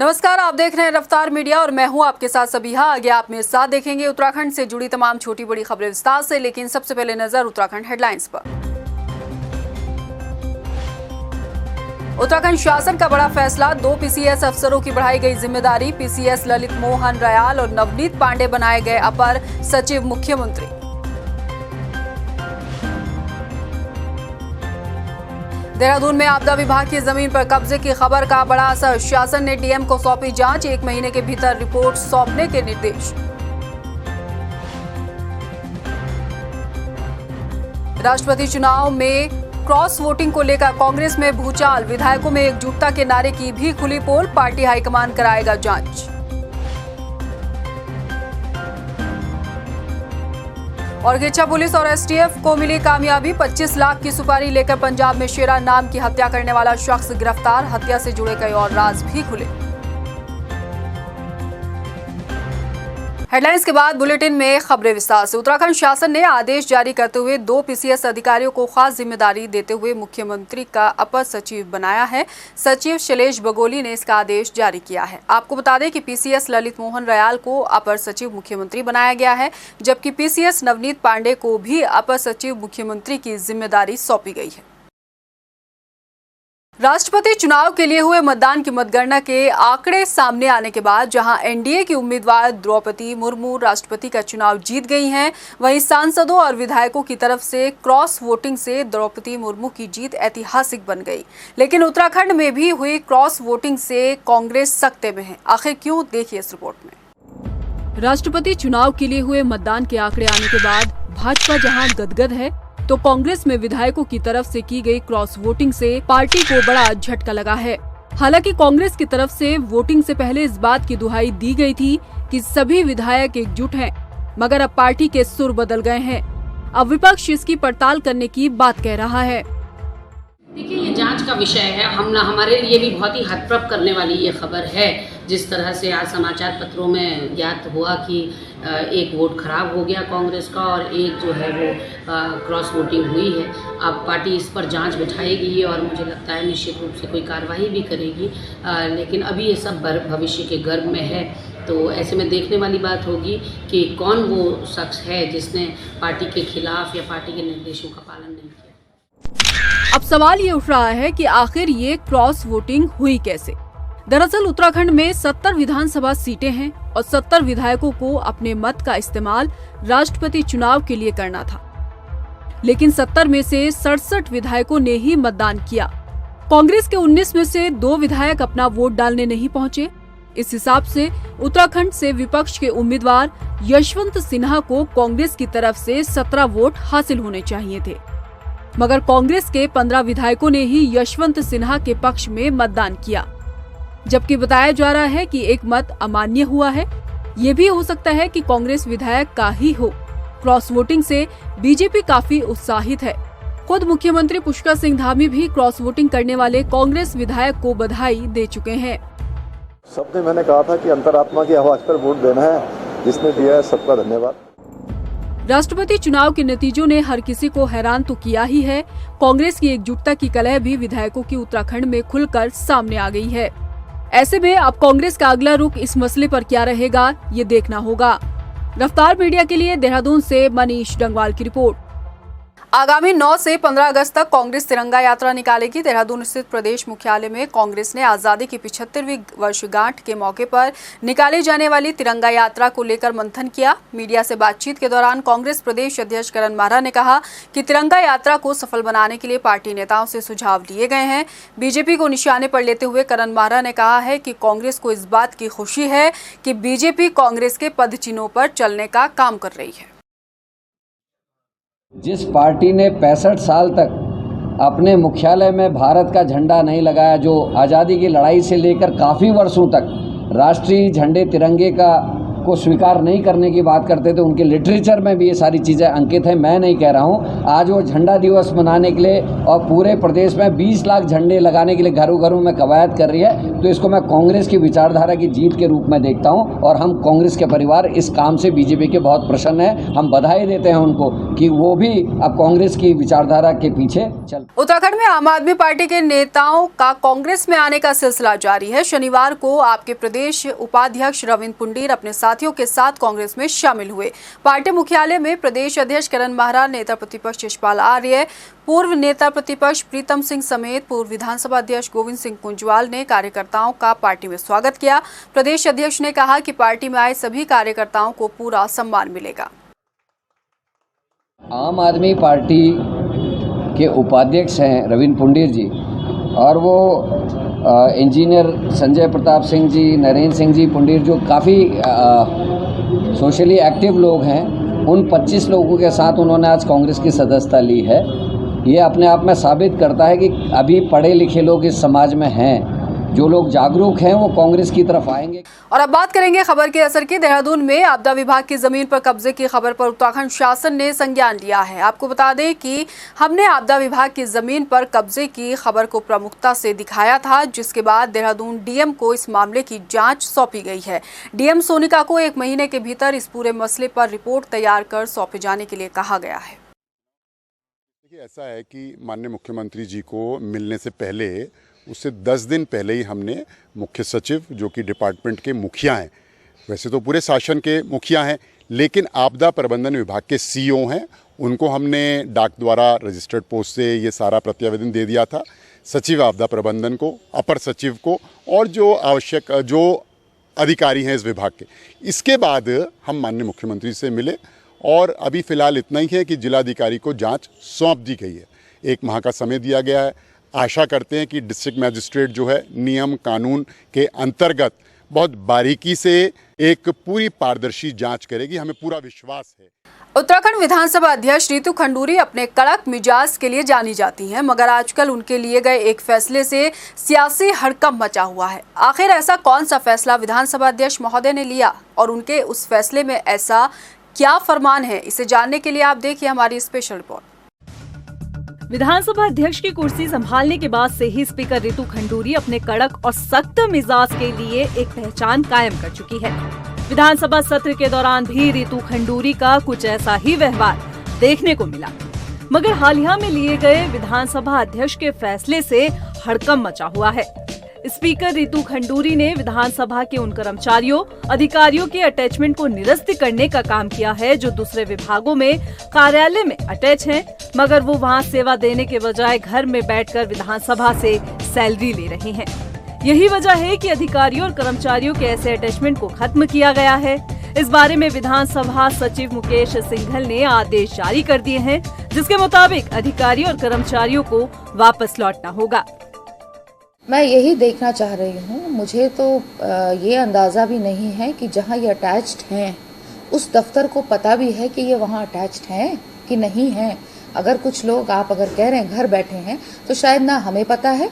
नमस्कार, आप देख रहे हैं रफ्तार मीडिया और मैं हूं आपके साथ सबिहा। आगे आप मेरे साथ देखेंगे उत्तराखंड से जुड़ी तमाम छोटी बड़ी खबरें विस्तार से, लेकिन सबसे पहले नजर उत्तराखंड हेडलाइंस पर। उत्तराखंड शासन का बड़ा फैसला, 2 पीसीएस अफसरों की बढ़ाई गई जिम्मेदारी। पीसीएस ललित मोहन रयाल और नवनीत पांडे बनाए गए अपर सचिव मुख्यमंत्री। देहरादून में आपदा विभाग की जमीन पर कब्जे की खबर का बड़ा असर, शासन ने डीएम को सौंपी जांच, 1 महीने के भीतर रिपोर्ट सौंपने के निर्देश। राष्ट्रपति चुनाव में क्रॉस वोटिंग को लेकर कांग्रेस में भूचाल, विधायकों में एकजुटता के नारे की भी खुली पोल, पार्टी हाईकमान कराएगा जांच। और गेचा पुलिस और एसटीएफ को मिली कामयाबी, 25 लाख की सुपारी लेकर पंजाब में शेरा नाम की हत्या करने वाला शख्स गिरफ्तार, हत्या से जुड़े कई और राज भी खुले। हेडलाइंस के बाद बुलेटिन में खबरें विस्तार से। उत्तराखंड शासन ने आदेश जारी करते हुए 2 पीसीएस अधिकारियों को खास जिम्मेदारी देते हुए मुख्यमंत्री का अपर सचिव बनाया है। सचिव शैलेश बगोली ने इसका आदेश जारी किया है। आपको बता दें कि पीसीएस ललित मोहन रयाल को अपर सचिव मुख्यमंत्री बनाया गया है, जबकि पीसीएस नवनीत पांडे को भी अपर सचिव मुख्यमंत्री की जिम्मेदारी सौंपी गई है। राष्ट्रपति चुनाव के लिए हुए मतदान की मतगणना के आंकड़े सामने आने के बाद जहां एनडीए की उम्मीदवार द्रौपदी मुर्मू राष्ट्रपति का चुनाव जीत गई हैं, वहीं सांसदों और विधायकों की तरफ से क्रॉस वोटिंग से द्रौपदी मुर्मू की जीत ऐतिहासिक बन गई। लेकिन उत्तराखंड में भी हुई क्रॉस वोटिंग से कांग्रेस सकते में है। आखिर क्यों, देखिए इस रिपोर्ट में। राष्ट्रपति चुनाव के लिए हुए मतदान के आंकड़े आने के बाद भाजपा जहाँ गदगद है, तो कांग्रेस में विधायकों की तरफ से की गई क्रॉस वोटिंग से पार्टी को बड़ा झटका लगा है। हालांकि कांग्रेस की तरफ से वोटिंग से पहले इस बात की दुहाई दी गई थी कि सभी विधायक एकजुट हैं, मगर अब पार्टी के सुर बदल गए हैं। अब विपक्ष इसकी पड़ताल करने की बात कह रहा है। देखिए, ये जांच का विषय है। हमारे लिए भी बहुत ही हतप्रभ करने वाली ये खबर है। जिस तरह से आज समाचार पत्रों में ज्ञात हुआ कि एक वोट खराब हो गया कांग्रेस का और एक जो है वो क्रॉस वोटिंग हुई है। अब पार्टी इस पर जांच बिठाएगी और मुझे लगता है निश्चित रूप से कोई कार्रवाई भी करेगी। लेकिन अभी ये सब भविष्य के गर्भ में है, तो ऐसे में देखने वाली बात होगी कि कौन वो शख्स है जिसने पार्टी के खिलाफ या पार्टी के निर्देशों का पालन नहीं किया। अब सवाल ये उठ रहा है कि आखिर ये क्रॉस वोटिंग हुई कैसे। दरअसल उत्तराखंड में 70 विधानसभा सीटें हैं और 70 विधायकों को अपने मत का इस्तेमाल राष्ट्रपति चुनाव के लिए करना था, लेकिन 70 में से 67 विधायकों ने ही मतदान किया। कांग्रेस के 19 में से 2 विधायक अपना वोट डालने नहीं पहुंचे। इस हिसाब से उत्तराखंड से विपक्ष के उम्मीदवार यशवंत सिन्हा को कांग्रेस की तरफ से 17 वोट हासिल होने चाहिए थे, मगर कांग्रेस के 15 विधायकों ने ही यशवंत सिन्हा के पक्ष में मतदान किया, जबकि बताया जा रहा है कि एक मत अमान्य हुआ है। ये भी हो सकता है कि कांग्रेस विधायक का ही हो। क्रॉस वोटिंग से बीजेपी काफी उत्साहित है। खुद मुख्यमंत्री पुष्कर सिंह धामी भी क्रॉस वोटिंग करने वाले कांग्रेस विधायक को बधाई दे चुके हैं। सबने मैंने कहा था कि अंतरात्मा की आवाज पर वोट देना है, जिसने दिया है सबका धन्यवाद। राष्ट्रपति चुनाव के नतीजों ने हर किसी को हैरान तो किया ही है। कांग्रेस की एकजुटता की कलह भी विधायकों की उत्तराखंड में खुलकर सामने आ गई है। ऐसे में अब कांग्रेस का अगला रुख इस मसले पर क्या रहेगा, ये देखना होगा। रफ्तार मीडिया के लिए देहरादून से मनीष डंगवाल की रिपोर्ट। आगामी 9 से 15 अगस्त तक कांग्रेस तिरंगा यात्रा निकालेगी। देहरादून स्थित प्रदेश मुख्यालय में कांग्रेस ने आजादी की 75वीं वर्षगांठ के मौके पर निकाले जाने वाली तिरंगा यात्रा को लेकर मंथन किया। मीडिया से बातचीत के दौरान कांग्रेस प्रदेश अध्यक्ष करण माहरा ने कहा कि तिरंगा यात्रा को सफल बनाने के लिए पार्टी नेताओं से सुझाव लिए गए हैं। बीजेपी को निशाने पर लेते हुए करण माहरा ने कहा है कि कांग्रेस को इस बात की खुशी है कि बीजेपी कांग्रेस के पदचिन्हों पर चलने का काम कर रही है। जिस पार्टी ने 65 साल तक अपने मुख्यालय में भारत का झंडा नहीं लगाया, जो आज़ादी की लड़ाई से लेकर काफ़ी वर्षों तक राष्ट्रीय झंडे तिरंगे का को स्वीकार नहीं करने की बात करते थे, उनके लिटरेचर में भी ये सारी चीज़ें अंकित हैं। मैं नहीं कह रहा हूँ। आज वो झंडा दिवस मनाने के लिए और पूरे प्रदेश में 20 लाख झंडे लगाने के लिए घरों घरों में कवायद कर रही है, तो इसको मैं कांग्रेस की विचारधारा की जीत के रूप में देखता हूँ। और हम कांग्रेस के परिवार इस काम से बीजेपी के बहुत प्रसन्न हैं। हम बधाई देते हैं उनको कि वो भी अब कांग्रेस की विचारधारा के पीछे चल। उत्तराखंड में आम आदमी पार्टी के नेताओं का कांग्रेस में आने का सिलसिला जारी है। शनिवार को आपके प्रदेश उपाध्यक्ष रविंद्र पुंडीर अपने साथियों के साथ कांग्रेस में शामिल हुए। पार्टी मुख्यालय में प्रदेश अध्यक्ष करण माहरा, नेता प्रतिपक्ष यशपाल आर्य, पूर्व नेता प्रतिपक्ष प्रीतम सिंह समेत पूर्व विधानसभा अध्यक्ष गोविंद सिंह कुंजवाल ने कार्यकर्ताओं का पार्टी में स्वागत किया। प्रदेश अध्यक्ष ने कहा कि पार्टी में आए सभी कार्यकर्ताओं को पूरा सम्मान मिलेगा। आम आदमी पार्टी के उपाध्यक्ष हैं रविंद्र पुंडीर जी, और वो इंजीनियर संजय प्रताप सिंह जी, नरेंद्र सिंह जी पुंडीर, जो काफ़ी सोशली एक्टिव लोग हैं, उन 25 लोगों के साथ उन्होंने आज कांग्रेस की सदस्यता ली है। ये अपने आप में साबित करता है कि अभी पढ़े लिखे लोग इस समाज में हैं, जो लोग जागरूक हैं वो कांग्रेस की तरफ आएंगे। और अब बात करेंगे खबर के असर की। देहरादून में आपदा विभाग की जमीन पर कब्जे की खबर पर उत्तराखंड शासन ने संज्ञान लिया है। आपको बता दें कि हमने आपदा विभाग की जमीन पर कब्जे की खबर को प्रमुखता से दिखाया था, जिसके बाद देहरादून डीएम को इस मामले की जांच सौंपी गई है। डीएम सोनिका को 1 महीने के भीतर इस पूरे मसले पर रिपोर्ट तैयार कर सौंपे जाने के लिए कहा गया है। ऐसा है कि माननीय मुख्यमंत्री जी को मिलने से पहले, उससे 10 दिन पहले ही हमने मुख्य सचिव, जो कि डिपार्टमेंट के मुखिया हैं, वैसे तो पूरे शासन के मुखिया हैं, लेकिन आपदा प्रबंधन विभाग के सीईओ हैं, उनको हमने डाक द्वारा रजिस्टर्ड पोस्ट से ये सारा प्रत्यावेदन दे दिया था। सचिव आपदा प्रबंधन को, अपर सचिव को, और जो आवश्यक जो अधिकारी हैं इस विभाग के। इसके बाद हम माननीय मुख्यमंत्री से मिले, और अभी फ़िलहाल इतना ही है कि जिलाधिकारी को जांच सौंप दी गई है। 1 माह का समय दिया गया है। आशा करते हैं कि डिस्ट्रिक्ट मैजिस्ट्रेट जो है नियम कानून के अंतर्गत बहुत बारीकी से एक पूरी पारदर्शी जांच करेगी। हमें पूरा विश्वास है। उत्तराखंड विधानसभा अध्यक्ष रितु खंडूरी अपने कड़क मिजाज के लिए जानी जाती हैं, मगर आजकल उनके लिए गए एक फैसले से सियासी हड़कंप मचा हुआ है। आखिर ऐसा कौन सा फैसला विधानसभा अध्यक्ष महोदय ने लिया और उनके उस फैसले में ऐसा क्या फरमान है, इसे जानने के लिए आप देखिए हमारी स्पेशल रिपोर्ट। विधानसभा अध्यक्ष की कुर्सी संभालने के बाद से ही स्पीकर रितु खंडूरी अपने कड़क और सख्त मिजाज के लिए एक पहचान कायम कर चुकी है। विधानसभा सत्र के दौरान भी रितु खंडूरी का कुछ ऐसा ही व्यवहार देखने को मिला, मगर हालिया में लिए गए विधानसभा अध्यक्ष के फैसले से हड़कंप मचा हुआ है। स्पीकर रितु खंडूरी ने विधानसभा के उन कर्मचारियों, अधिकारियों के अटैचमेंट को निरस्त करने का काम किया है जो दूसरे विभागों में कार्यालय में अटैच हैं, मगर वो वहां सेवा देने के बजाय घर में बैठकर विधानसभा से सैलरी ले रहे हैं। यही वजह है कि अधिकारियों और कर्मचारियों के ऐसे अटैचमेंट को खत्म किया गया है। इस बारे में विधानसभा सचिव मुकेश सिंघल ने आदेश जारी कर दिए हैं, जिसके मुताबिक अधिकारियों और कर्मचारियों को वापस लौटना होगा। मैं यही देखना चाह रही हूँ। मुझे तो ये अंदाज़ा भी नहीं है कि जहाँ ये अटैच्ड हैं उस दफ्तर को पता भी है कि ये वहाँ अटैच्ड हैं कि नहीं हैं। अगर कुछ लोग, आप अगर कह रहे हैं घर बैठे हैं, तो शायद ना हमें पता है,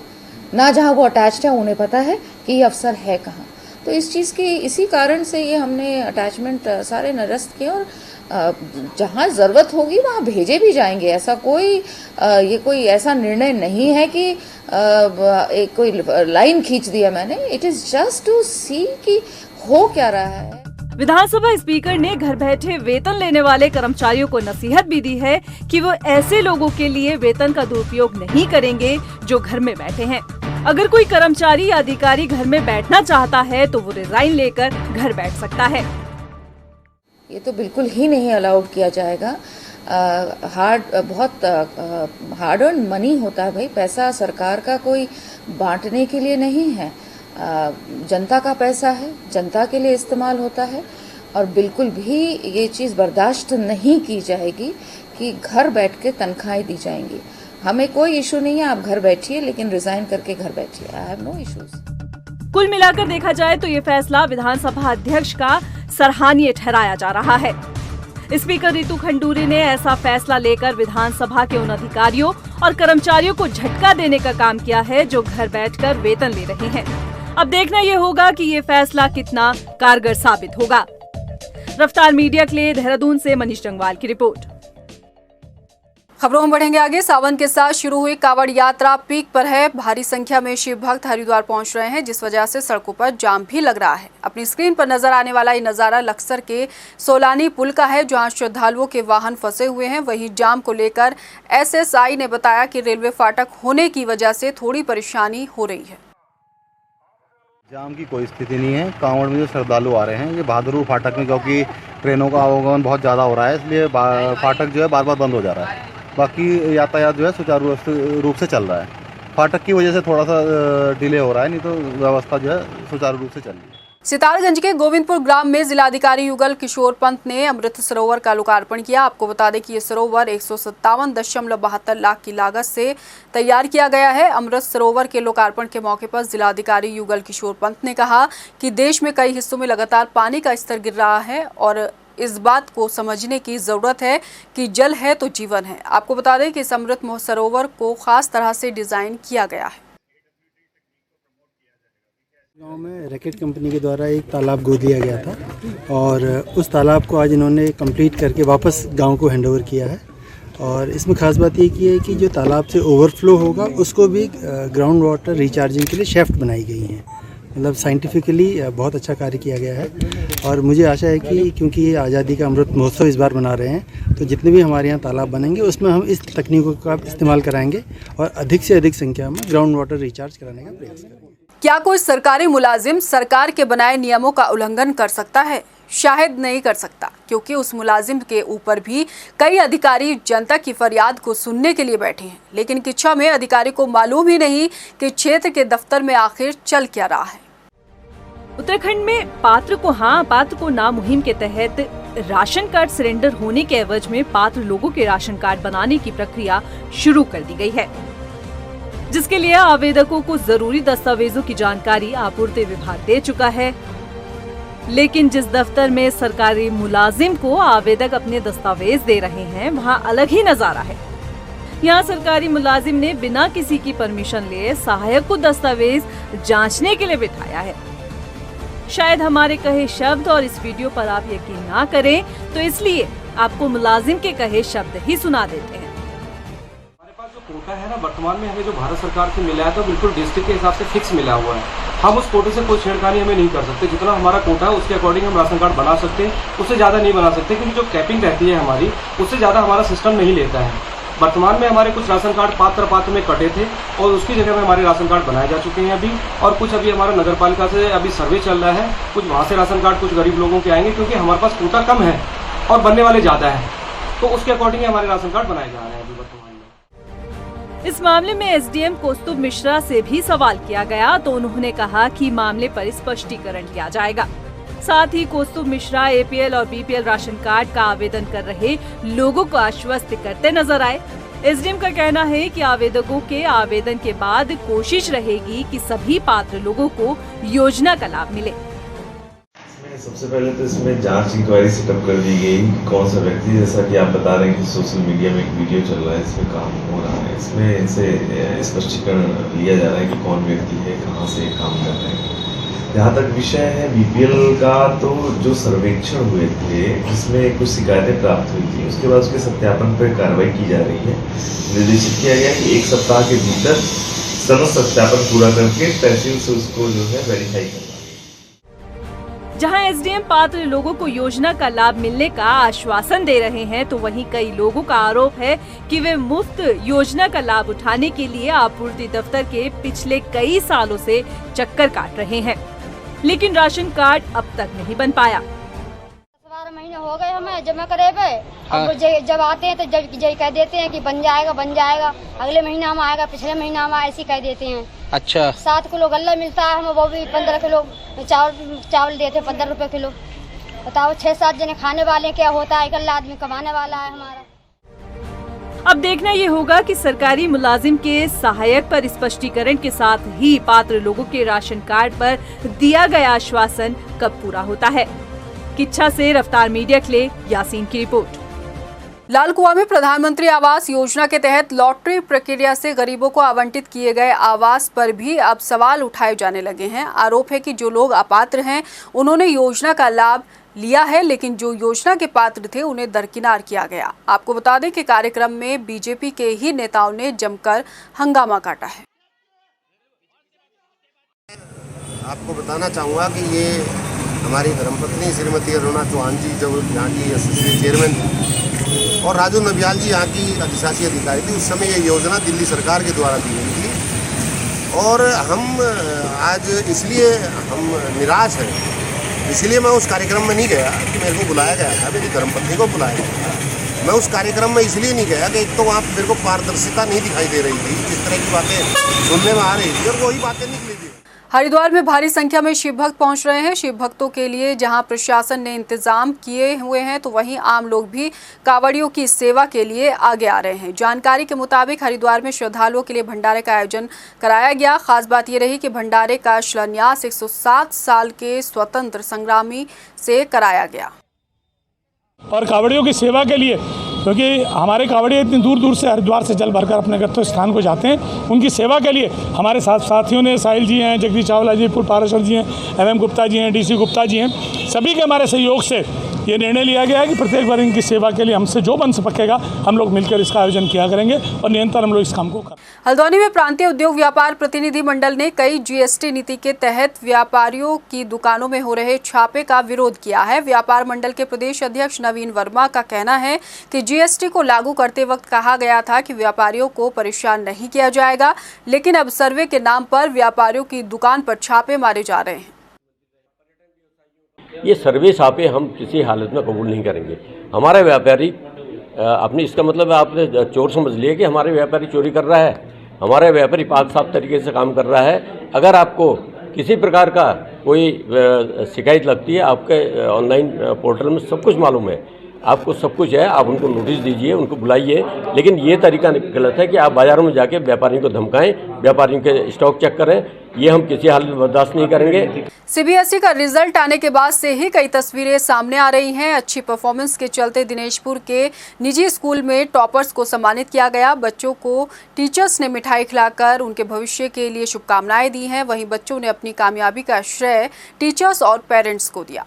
ना जहाँ वो अटैच्ड है उन्हें पता है कि ये अफसर है कहाँ। तो इस चीज़ की, इसी कारण से ये हमने अटैचमेंट सारे निरस्त किए, और जहाँ ज़रूरत होगी वहाँ भेजे भी जाएंगे। ऐसा ये कोई ऐसा निर्णय नहीं है कि एक कोई लाइन खींच दिया मैंने। इट इज़ जस्ट टू सी कि हो क्या रहा है। विधानसभा स्पीकर ने घर बैठे वेतन लेने वाले कर्मचारियों को नसीहत भी दी है कि वो ऐसे लोगों के लिए वेतन का दुरुपयोग नहीं करेंगे जो घर में बैठे हैं। अगर कोई कर्मचारी या अधिकारी घर में बैठना चाहता है तो वो रिजाइन लेकर घर बैठ सकता है। ये तो बिल्कुल ही नहीं अलाउड किया जाएगा। बहुत हार्ड अर्न मनी होता है भाई, पैसा सरकार का कोई बांटने के लिए नहीं है, जनता का पैसा है, जनता के लिए इस्तेमाल होता है, और बिल्कुल भी ये चीज़ बर्दाश्त नहीं की जाएगी कि घर बैठ के तनख्वाहें दी जाएंगी। हमें कोई इशू नहीं है, आप घर बैठिए, लेकिन रिजाइन करके घर बैठिए। I have no issues. कुल मिलाकर देखा जाए तो ये फैसला विधानसभा अध्यक्ष का सराहनीय ठहराया जा रहा है। स्पीकर रितु खंडूरी ने ऐसा फैसला लेकर विधानसभा के उन अधिकारियों और कर्मचारियों को झटका देने का काम किया है जो घर बैठकर वेतन ले रहे हैं। अब देखना ये होगा कि ये फैसला कितना कारगर साबित होगा। रफ्तार मीडिया के लिए देहरादून से मनीष जंगवाल की रिपोर्ट। खबरों में बढ़ेंगे आगे। सावन के साथ शुरू हुई कांवड़ यात्रा पीक पर है। भारी संख्या में शिव भक्त हरिद्वार पहुंच रहे हैं, जिस वजह से सड़कों पर जाम भी लग रहा है। अपनी स्क्रीन पर नजर आने वाला ये नजारा लक्सर के सोलानी पुल का है, जहां श्रद्धालुओं के वाहन फंसे हुए हैं। वहीं जाम को लेकर एसएसआई ने बताया कि रेलवे फाटक होने की वजह से थोड़ी परेशानी हो रही है। जाम की कोई स्थिति नहीं है। कांवड़ में जो श्रद्धालु आ रहे हैं ये बहादुर फाटक में, क्योंकि ट्रेनों का आवागमन बहुत ज़्यादा हो रहा है, इसलिए फाटक जो है बार बार बंद हो जा रहा है। बाकी यातायात जो है सुचारू रूप से चल रहा है। फाटक की वजह से थोड़ा सा डिले हो रहा है, नहीं तो व्यवस्था जो है सुचारू रूप से चल रही है। सितारगंज के गोविंदपुर ग्राम में जिलाधिकारी युगल किशोर पंत ने अमृत सरोवर का लोकार्पण किया। आपको बता दें कि ये सरोवर 157.72 लाख की लागत से तैयार किया गया है। अमृत सरोवर के लोकार्पण के मौके पर जिलाधिकारी युगल किशोर पंत ने कहा कि देश में कई हिस्सों में लगातार पानी का स्तर गिर रहा है और इस बात को समझने की जरूरत है कि जल है तो जीवन है। आपको बता दें कि इस अमृत सरोवर को खास तरह से डिजाइन किया गया है। गांव में रैकेट कंपनी के द्वारा एक तालाब गोद लिया गया था और उस तालाब को आज इन्होंने कंप्लीट करके वापस गांव को हैंडओवर किया है। और इसमें खास बात ये की है कि जो तालाब से ओवरफ्लो होगा उसको भी ग्राउंड वाटर रिचार्जिंग के लिए शेफ्ट बनाई गई हैं। मतलब साइंटिफिकली बहुत अच्छा कार्य किया गया है और मुझे आशा है कि क्योंकि ये आज़ादी का अमृत महोत्सव इस बार मना रहे हैं, तो जितने भी हमारे यहाँ तालाब बनेंगे उसमें हम इस तकनीकों का इस्तेमाल कराएंगे और अधिक से अधिक संख्या में ग्राउंड वाटर रिचार्ज कराने का प्रयास करेंगे। क्या कोई सरकारी मुलाजिम सरकार के बनाए नियमों का उल्लंघन कर सकता है? शायद नहीं कर सकता, क्योंकि उस मुलाजिम के ऊपर भी कई अधिकारी जनता की फरियाद को सुनने के लिए बैठे हैं, लेकिन किच्छा में अधिकारी को मालूम ही नहीं कि क्षेत्र के दफ्तर में आखिर चल क्या रहा है। उत्तराखंड में पात्र को हाँ पात्र को ना मुहिम के तहत राशन कार्ड सरेंडर होने के एवज में पात्र लोगों के राशन कार्ड बनाने की प्रक्रिया शुरू कर दी गई है, जिसके लिए आवेदकों को जरूरी दस्तावेजों की जानकारी आपूर्ति विभाग दे चुका है। लेकिन जिस दफ्तर में सरकारी मुलाजिम को आवेदक अपने दस्तावेज दे रहे हैं, वहां अलग ही नजारा है। यहाँ सरकारी मुलाजिम ने बिना किसी की परमिशन लिए सहायक को दस्तावेज जांचने के लिए बिठाया है। शायद हमारे कहे शब्द और इस वीडियो पर आप यकीन ना करें, तो इसलिए आपको मुलाजिम के कहे शब्द ही सुना देते हैं। हमारे पास जो कोटा है ना, वर्तमान में हमें जो भारत सरकार से मिला है तो बिल्कुल डिस्ट्रिक्ट के हिसाब से फिक्स मिला हुआ है। हम उस कोटे से कोई छेड़खानी हमें नहीं कर सकते। जितना हमारा कोटा है उसके अकॉर्डिंग हम राशन कार्ड बना सकते हैं, उससे ज़्यादा नहीं बना सकते, क्योंकि जो कैपिंग रहती है हमारी उससे ज़्यादा हमारा सिस्टम नहीं लेता है। वर्तमान में हमारे कुछ राशन कार्ड पात्र में कटे थे और उसकी जगह में हमारे राशन कार्ड बनाए जा चुके हैं अभी, और कुछ अभी हमारा नगर पालिका से अभी सर्वे चल रहा है। कुछ वहाँ से राशन कार्ड कुछ गरीब लोगों के आएंगे, क्योंकि हमारे पास कोटा कम है और बनने वाले ज़्यादा है, तो उसके अकॉर्डिंग हमारे राशन कार्ड बनाए जा रहे हैं अभी वर्तमान में। इस मामले में एसडीएम कौस्तुभ मिश्रा से भी सवाल किया गया, तो उन्होंने कहा कि मामले पर स्पष्टीकरण किया जाएगा। साथ ही कौस्तुभ मिश्रा एपीएल और बीपीएल राशन कार्ड का आवेदन कर रहे लोगों को आश्वस्त करते नजर आए। एसडीएम का कहना है कि आवेदकों के आवेदन के बाद कोशिश रहेगी कि सभी पात्र लोगों को योजना का लाभ मिले। सबसे पहले तो इसमें जांच इंक्वायरी सेटअप कर दी गई। कौन सा व्यक्ति, जैसा कि आप बता रहे हैं कि सोशल मीडिया में एक वीडियो चल रहा है, इसमें काम हो रहा है, इसमें इनसे स्पष्टीकरण लिया जा रहा है कि कौन व्यक्ति है, कहाँ से काम कर रहे हैं। जहाँ तक विषय है बीपीएल का, तो जो सर्वेक्षण हुए थे जिसमें कुछ शिकायतें प्राप्त हुई थी, उसके बाद उसके सत्यापन पर कार्रवाई की जा रही है। निर्देशित किया गया कि 1 सप्ताह के भीतर समस्त सत्यापन पूरा करके तहसील से उसको जो है वेरीफाई करना। जहां एसडीएम पात्र लोगों को योजना का लाभ मिलने का आश्वासन दे रहे हैं, तो वहीं कई लोगों का आरोप है कि वे मुफ्त योजना का लाभ उठाने के लिए आपूर्ति दफ्तर के पिछले कई सालों से चक्कर काट रहे हैं, लेकिन राशन कार्ड अब तक नहीं बन पाया। 12 महीने हो गए हमें जमा करे पे। अब जब आते हैं तो जब कह देते हैं कि बन जाएगा, अगले महीना हम आएगा, पिछले महीना हम ऐसे कह देते हैं। अच्छा, 7 किलो गल्ला मिलता है हमें, वो भी 15 किलो चावल देते हैं 15 रुपए किलो। बताओ 6-7 जने खाने वाले, क्या होता है, गल्ला आदमी कमाने वाला है हमारा। अब देखना ये होगा कि सरकारी मुलाजिम के सहायक पर स्पष्टीकरण के साथ ही पात्र लोगों के राशन कार्ड पर दिया गया आश्वासन कब पूरा होता है। किच्छा से रफ्तार मीडिया के लिए यासीन की रिपोर्ट। लालकुआं में प्रधानमंत्री आवास योजना के तहत लॉटरी प्रक्रिया से गरीबों को आवंटित किए गए आवास पर भी अब सवाल उठाए जाने लगे हैं। आरोप है कि जो लोग अपात्र हैं उन्होंने योजना का लाभ लिया है, लेकिन जो योजना के पात्र थे उन्हें दरकिनार किया गया। आपको बता दें कि कार्यक्रम में बीजेपी के ही नेताओं ने जमकर हंगामा काटा है। आपको बताना चाहूँगा कि ये हमारी धर्मपत्नी श्रीमती अरुणा चौहान जी जो यहाँ की एसएससी चेयरमैन थी और राजू नबियाल जी यहाँ की अधिशासी अधिकारी थी, उस समय ये योजना दिल्ली सरकार के द्वारा दी गई थी। और हम आज इसलिए हम निराश हैं, इसलिए मैं उस कार्यक्रम में नहीं गया कि मेरे को बुलाया गया था, मेरी धर्मपत्नी को बुलाया गया था। मैं उस कार्यक्रम में इसलिए नहीं गया कि एक तो वहाँ मेरे को पारदर्शिता नहीं दिखाई दे रही थी, जिस तरह की बातें सुनने में आ रही थी और वही बातें निकली थी। हरिद्वार में भारी संख्या में शिव भक्त पहुंच रहे हैं। शिव भक्तों के लिए जहां प्रशासन ने इंतजाम किए हुए हैं, तो वहीं आम लोग भी कांवड़ियों की सेवा के लिए आगे आ रहे हैं। जानकारी के मुताबिक हरिद्वार में श्रद्धालुओं के लिए भंडारे का आयोजन कराया गया। खास बात यह रही कि भंडारे का शिलान्यास 107 साल के स्वतंत्र संग्रामी से कराया गया। और कांवड़ियों की सेवा के लिए, क्योंकि हमारे कांवड़िए इतनी दूर दूर से हरिद्वार से जल भरकर अपने गंतव्य स्थान को जाते हैं, उनकी सेवा के लिए हमारे साथियों ने, साहिल जी हैं, जगदीश चावला जी, पूर्व पाराशर जी हैं, एमएम गुप्ता जी हैं, डीसी गुप्ता जी हैं, सभी के हमारे सहयोग से ये निर्णय लिया गया है कि प्रत्येक बार इनकी सेवा के लिए हमसे जो बन सकेगा हम लोग मिलकर इसका आयोजन किया करेंगे और निरंतर हम लोग इस काम को करें। हल्द्वानी में प्रांतीय उद्योग व्यापार प्रतिनिधि मंडल ने कई जीएसटी नीति के तहत व्यापारियों की दुकानों में हो रहे छापे का विरोध किया है। व्यापार मंडल के प्रदेश अध्यक्ष नवीन वर्मा का कहना है कि जीएसटी को लागू करते वक्त कहा गया था कि व्यापारियों को परेशान नहीं किया जाएगा, लेकिन अब सर्वे के नाम पर व्यापारियों की दुकान पर छापे मारे जा रहे हैं। ये सर्वे छापे हम किसी हालत में कबूल नहीं करेंगे। हमारे व्यापारी अपनी, इसका मतलब आपने चोर समझ लिया कि हमारे व्यापारी चोरी कर रहा है। हमारे व्यापारी पाक साफ तरीके से काम कर रहा है। अगर आपको किसी प्रकार का कोई शिकायत लगती है, आपके ऑनलाइन पोर्टल में सब कुछ मालूम है, आपको सब कुछ है, आप उनको नोटिस दीजिए, उनको बुलाइए। लेकिन ये तरीका गलत है कि आप बाज़ारों में जाके व्यापारियों को धमकाएं, व्यापारियों के स्टॉक चेक करें। ये हम किसी हाल में बर्दाश्त नहीं करेंगे। सीबीएसई का रिजल्ट आने के बाद से ही कई तस्वीरें सामने आ रही हैं। अच्छी परफॉर्मेंस के चलते दिनेशपुर के निजी स्कूल में टॉपर्स को सम्मानित किया गया। बच्चों को टीचर्स ने मिठाई खिलाकर उनके भविष्य के लिए शुभकामनाएं दी हैं। वहीं बच्चों ने अपनी कामयाबी का श्रेय टीचर्स और पेरेंट्स को दिया।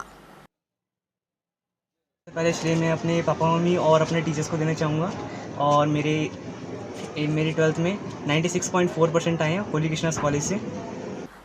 पहले श्रेय मैं अपने पापा मम्मी और अपने टीचर्स को देना चाहूँगा। और मेरी 12th में 96.4% आए हैं होली कृष्णा कॉलेज से।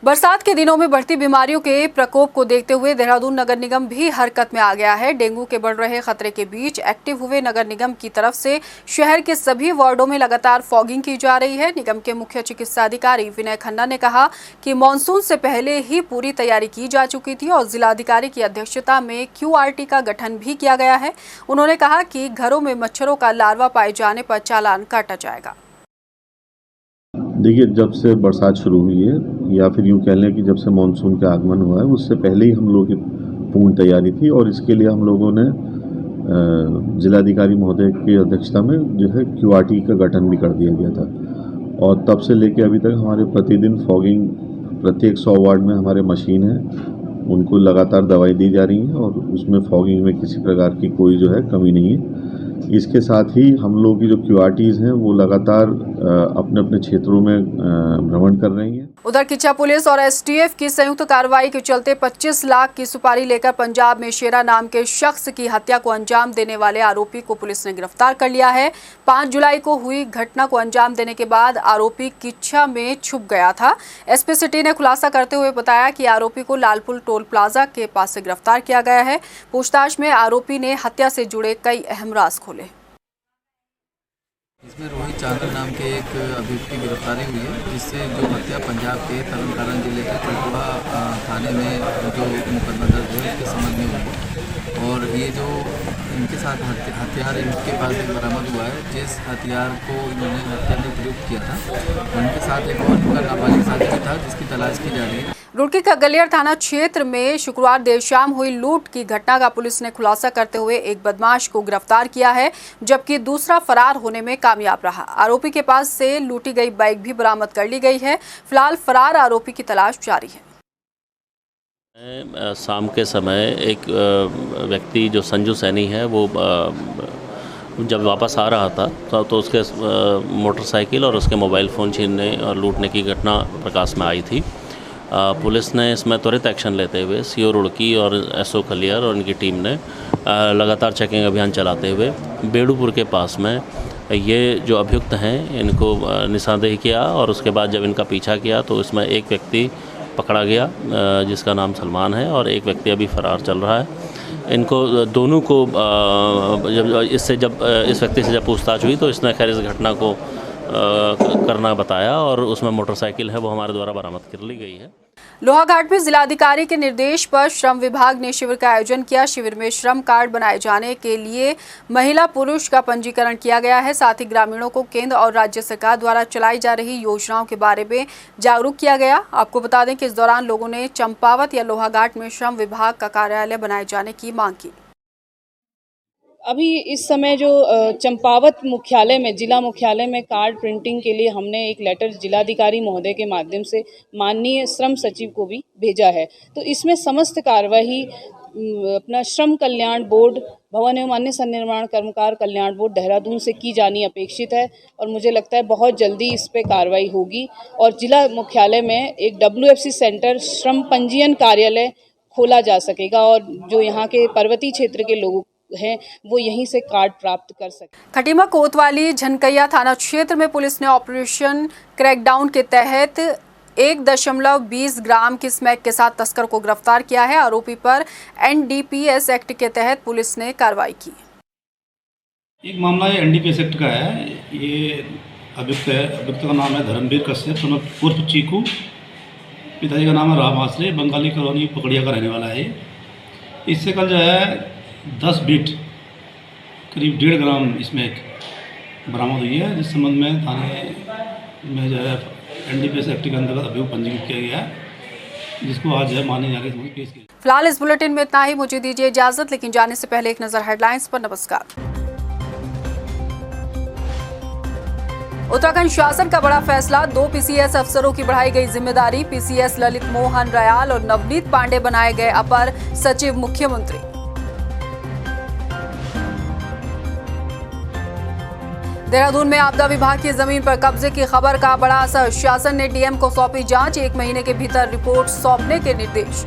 बरसात के दिनों में बढ़ती बीमारियों के प्रकोप को देखते हुए देहरादून नगर निगम भी हरकत में आ गया है। डेंगू के बढ़ रहे खतरे के बीच एक्टिव हुए नगर निगम की तरफ से शहर के सभी वार्डों में लगातार फॉगिंग की जा रही है। निगम के मुख्य चिकित्सा अधिकारी विनय खन्ना ने कहा कि मानसून से पहले ही पूरी तैयारी की जा चुकी थी और जिलाधिकारी की अध्यक्षता में QRT का गठन भी किया गया है। उन्होंने कहा कि घरों में मच्छरों का लार्वा पाए जाने पर चालान काटा जाएगा। देखिए, जब से बरसात शुरू हुई है या फिर यूँ कह लें कि जब से मानसून का आगमन हुआ है, उससे पहले ही हम लोगों की पूर्ण तैयारी थी और इसके लिए हम लोगों ने जिलाधिकारी महोदय की अध्यक्षता में जो है QRT का गठन भी कर दिया गया था। और तब से लेकर अभी तक हमारे प्रतिदिन फॉगिंग, प्रत्येक 100 वार्ड में हमारे मशीन है, उनको लगातार दवाई दी जा रही है और उसमें फॉगिंग में किसी प्रकार की कोई जो है कमी नहीं है। इसके साथ ही हम लोग की जो QRTs हैं वो लगातार अपने अपने क्षेत्रों में भ्रमण कर रही हैं। उधर किच्चा पुलिस और STF की संयुक्त कार्रवाई के चलते 25 लाख की सुपारी लेकर पंजाब में शेरा नाम के शख्स की हत्या को अंजाम देने वाले आरोपी को पुलिस ने गिरफ्तार कर लिया है। 5 जुलाई को हुई घटना को अंजाम देने के बाद आरोपी किच्चा में छुप गया था। SP सिटी ने खुलासा करते हुए बताया कि आरोपी को लालपुर टोल प्लाजा के पास से गिरफ्तार किया गया है। पूछताछ में आरोपी ने हत्या से जुड़े कई अहम राज खोले। इसमें रोहित चांदू नाम के एक अभियुक्त की गिरफ्तारी हुई है, जिससे जो हत्या पंजाब के तरन जिले के चलपुरा थाने में जो मुकदमा दर्ज है उसके समझ में हुई। और ये जो इनके साथ हथियार इनके पास एक बरामद हुआ है, जिस हथियार को इन्होंने हत्या में प्रयुक्त किया था, उनके साथ एक और उनका नाबालिग साथी भी था जिसकी तलाश की जा रही है। रुड़की का गलियार थाना क्षेत्र में शुक्रवार देर शाम हुई लूट की घटना का पुलिस ने खुलासा करते हुए एक बदमाश को गिरफ्तार किया है, जबकि दूसरा फरार होने में कामयाब रहा। आरोपी के पास से लूटी गई बाइक भी बरामद कर ली गई है। फिलहाल फरार आरोपी की तलाश जारी है। शाम के समय एक व्यक्ति जो संजू सैनी है, वो जब वापस आ रहा था तो उसके मोटरसाइकिल और उसके मोबाइल फ़ोन छीनने और लूटने की घटना प्रकाश में आई थी। पुलिस ने इसमें त्वरित एक्शन लेते हुए सीओ रुड़की और एसओ खलियर और उनकी टीम ने लगातार चेकिंग अभियान चलाते हुए बेड़ूपुर के पास में ये जो अभियुक्त हैं इनको निशानदेही किया और उसके बाद जब इनका पीछा किया तो इसमें एक व्यक्ति पकड़ा गया जिसका नाम सलमान है और एक व्यक्ति अभी फरार चल रहा है। इनको दोनों को इस व्यक्ति से जब पूछताछ हुई तो इसने खैर इस घटना को करना बताया और उसमें मोटरसाइकिल है वो हमारे द्वारा बरामद कर ली गई है। लोहाघाट में जिलाधिकारी के निर्देश पर श्रम विभाग ने शिविर का आयोजन किया। शिविर में श्रम कार्ड बनाए जाने के लिए महिला पुरुष का पंजीकरण किया गया है। साथ ही ग्रामीणों को केंद्र और राज्य सरकार द्वारा चलाई जा रही योजनाओं के बारे में जागरूक किया गया। आपको बता दें कि इस दौरान लोगों ने चंपावत या लोहाघाट में श्रम विभाग का कार्यालय बनाए जाने की मांग की। अभी इस समय जो चंपावत मुख्यालय में, जिला मुख्यालय में कार्ड प्रिंटिंग के लिए हमने एक लेटर जिलाधिकारी महोदय के माध्यम से माननीय श्रम सचिव को भी भेजा है। तो इसमें समस्त कार्यवाही अपना श्रम कल्याण बोर्ड, भवन एवं अन्य सन्निर्माण कर्मकार कल्याण बोर्ड देहरादून से की जानी अपेक्षित है और मुझे लगता है बहुत जल्दी इस पे कार्रवाई होगी और जिला मुख्यालय में एक WFC सेंटर श्रम पंजीयन कार्यालय खोला जा सकेगा और जो यहाँ के पर्वतीय क्षेत्र के लोगों हैं वो यहीं से कार्ड प्राप्त कर सके। खटीमा कोतवाली झनकैया थाना क्षेत्र में पुलिस ने ऑपरेशन क्रैकडाउन के तहत 1.20 ग्राम की स्मैक के साथ तस्कर को गिरफ्तार किया है। आरोपी पर NDPS एक्ट के तहत पुलिस ने कार्रवाई की। एक मामला ये NDPS एक्ट का है। ये अभियुक्त है, अभियुक्त का नाम है धर्मवीर कश्यप उर्फ चीकू, पिताजी का नाम है राम आसरे, बंगाली कॉलोनी पकड़िया का रहने वाला है। इससे कल जो है 10 बीट करीब 1.5 ग्राम इसमें बरामद हुई है, जिस संबंध में थाने में जो है NDPS एक्ट के अंतर्गत अभियोग पंजीकृत किया गया है, जिसको आज है माननीय न्यायालय में पेश किया। फिलहाल इस बुलेटिन में इतना ही। मुझे दीजिए इजाजत, लेकिन जाने से पहले एक नजर हेडलाइंस पर। नमस्कार। उत्तराखंड शासन का बड़ा फैसला, 2 PCS अफसरों की बढ़ाई गई जिम्मेदारी। PCS ललित मोहन रयाल और नवनीत पांडे बनाए गए अपर सचिव मुख्यमंत्री। देहरादून में आपदा विभाग की जमीन पर कब्जे की खबर का बड़ा असर, शासन ने DM को सौंपी जांच, 1 महीने के भीतर रिपोर्ट सौंपने के निर्देश।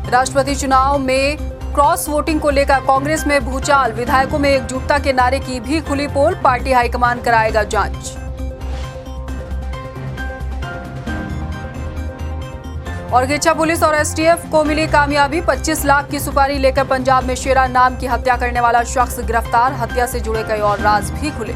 राष्ट्रपति चुनाव में क्रॉस वोटिंग को लेकर कांग्रेस में भूचाल, विधायकों में एकजुटता के नारे की भी खुली पोल, पार्टी हाईकमान कराएगा जांच। और गिच्छा पुलिस और STF को मिली कामयाबी, 25 लाख की सुपारी लेकर पंजाब में शेरा नाम की हत्या करने वाला शख्स गिरफ्तार, हत्या से जुड़े कई और राज भी खुले।